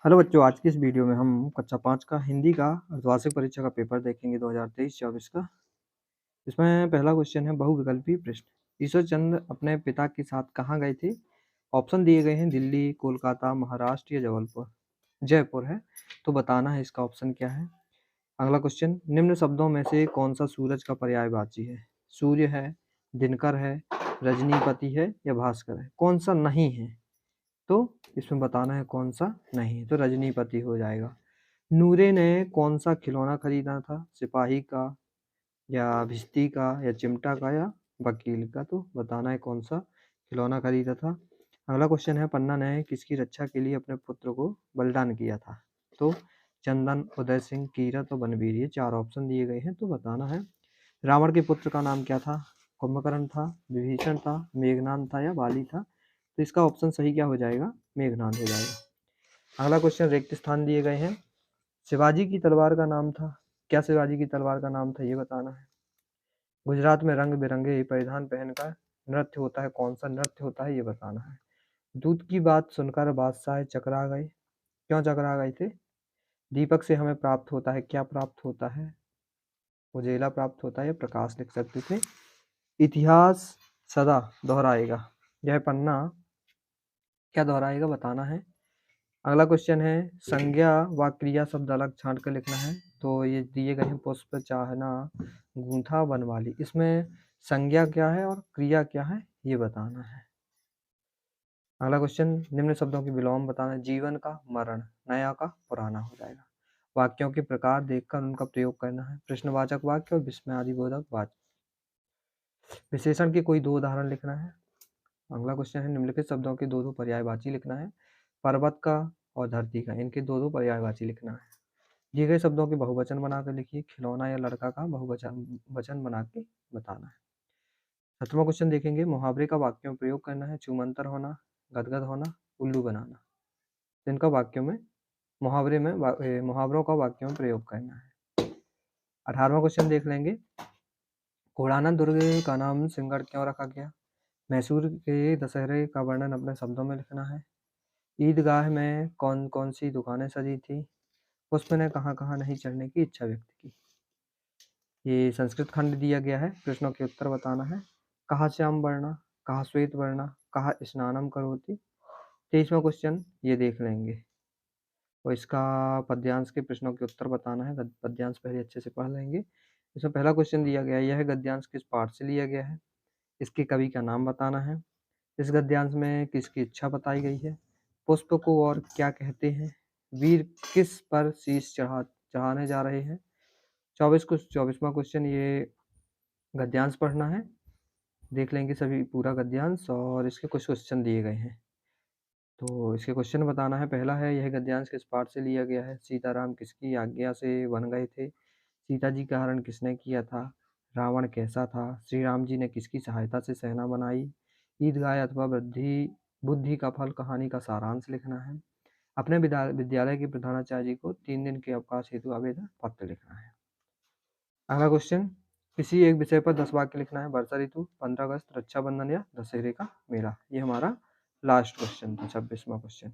Hello बच्चों, आज की इस वीडियो में हम कक्षा 5 का हिंदी का अर्धवार्षिक परीक्षा का पेपर देखेंगे 2023-24 का। इसमें पहला क्वेश्चन है बहुविकल्पी प्रश्न। ईश्वर चंद्र अपने पिता के साथ कहाँ गए थे? ऑप्शन दिए गए हैं दिल्ली, कोलकाता, महाराष्ट्र या जबलपुर। जयपुर है, तो बताना है इसका ऑप्शन क्या है। अगला क्वेश्चन, निम्न शब्दों में से कौन सा सूरज का पर्यायवाची है? सूर्य है, दिनकर है, रजनीपति है या भास्कर है? कौन सा नहीं है? तो इसमें बताना है कौन सा नहीं है, तो रजनीपति हो जाएगा। नूरे ने कौन सा खिलौना खरीदा था? सिपाही का या भिश्ती का या चिमटा का या वकील का? तो बताना है कौन सा खिलौना खरीदा था। अगला क्वेश्चन है, पन्ना ने किसकी रक्षा के लिए अपने पुत्र को बलिदान किया था? तो चंदन, उदय सिंह, कीरत और बनवीर, ये 4 ऑप्शन दिए गए हैं, तो बताना है। रावण के पुत्र का नाम क्या था? कुंभकर्ण था, विभीषण था, मेघनाद था या बाली था? तो इसका ऑप्शन सही क्या हो जाएगा? मेघनाद हो जाएगा। अगला क्वेश्चन, रिक्त स्थान दिए गए हैं। शिवाजी की तलवार का नाम था? क्या शिवाजी की तलवार का नाम था, ये बताना है। गुजरात में रंग बिरंगे परिधान पहनकर नृत्य होता है, कौन सा नृत्य होता है, ये बताना है। दूध की बात सुनकर बादशाह चकरा गए, क्यों चकरा गए थे? दीपक से हमें प्राप्त होता है, क्या प्राप्त होता है? उजेला प्राप्त होता है या प्रकाश, लिख सकते थे। इतिहास सदा दोहराएगा, यह पन्ना क्या दोहराएगा, बताना है। अगला क्वेश्चन है, संज्ञा व क्रिया शब्द अलग छांट कर लिखना है। तो ये दिए गए हैं, पुष्प, चाहना, गूंथा, बनवाली। इसमें संज्ञा क्या है और क्रिया क्या है, ये बताना है। अगला क्वेश्चन, निम्न शब्दों की विलोम बताना है। जीवन का मरण, नया का पुराना हो जाएगा। वाक्यों के प्रकार देखकर उनका प्रयोग करना है। प्रश्नवाचक वाक्य और विस्मयादिबोधक वाक्य। विशेषण के कोई 2 उदाहरण लिखना है। अगला क्वेश्चन है, निम्नलिखित शब्दों के 2-2 पर्यायवाची लिखना है। पर्वत का और धरती का, इनके 2-2 पर्यायवाची लिखना है। दिए गए शब्दों के बहुवचन बनाकर लिखिए। खिलौना या लड़का का बहुवचन वचन बना के बताना है। 7वां क्वेश्चन देखेंगे, मुहावरे का वाक्यों में प्रयोग करना है। छूमंतर होना, गदगद होना, उल्लू बनाना। तो इनका वाक्यों में मुहावरे में मुहावरों का वाक्यों में प्रयोग करना है। 18वां क्वेश्चन देख लेंगे, घोड़ाना दुर्ग का नाम सिंहगढ़ क्यों रखा गया? मैसूर के दशहरे का वर्णन अपने शब्दों में लिखना है। ईदगाह में कौन कौन सी दुकानें सजी थी? पुष्प ने कहाँ कहाँ नहीं चढ़ने की इच्छा व्यक्त की। ये संस्कृत खंड दिया गया है, प्रश्नों के उत्तर बताना है। कहाँ श्याम वर्णा, कहाँ श्वेत वर्णा, कहाँ स्नानम करोति। 23वां क्वेश्चन ये देख लेंगे, और इसका पद्यांश के प्रश्नों के उत्तर बताना है। पद्यांश पहले अच्छे से पढ़ लेंगे। इसमें पहला क्वेश्चन दिया गया है, यह गद्यांश किस पाठ से लिया गया है? इसके कवि का नाम बताना है। इस गद्यांश में किसकी इच्छा बताई गई है? पुष्प को और क्या कहते हैं? वीर किस पर शीश चढ़ाने जा रहे हैं? 24वां क्वेश्चन, ये गद्यांश पढ़ना है। देख लेंगे सभी पूरा गद्यांश, और इसके कुछ क्वेश्चन दिए गए हैं, तो इसके क्वेश्चन बताना है। पहला है, यह गद्यांश किस पाठ से लिया गया है? सीताराम किसकी आज्ञा से वन गए थे? सीता जी का हरण किसने किया था? रावण कैसा था? श्री राम जी ने किसकी सहायता से सेना बनाई? ईदगाह अथवा बुद्धि बुद्धि का फल कहानी का सारांश लिखना है। अपने विद्यालय के प्रधानाचार्य जी को 3 दिन के अवकाश हेतु आवेदन पत्र लिखना है। अगला क्वेश्चन, किसी एक विषय पर 10 वाक्य लिखना है। वर्षा ऋतु, 15 अगस्त, रक्षाबंधन या दशहरे का मेला। ये हमारा लास्ट क्वेश्चन था, 26वां क्वेश्चन।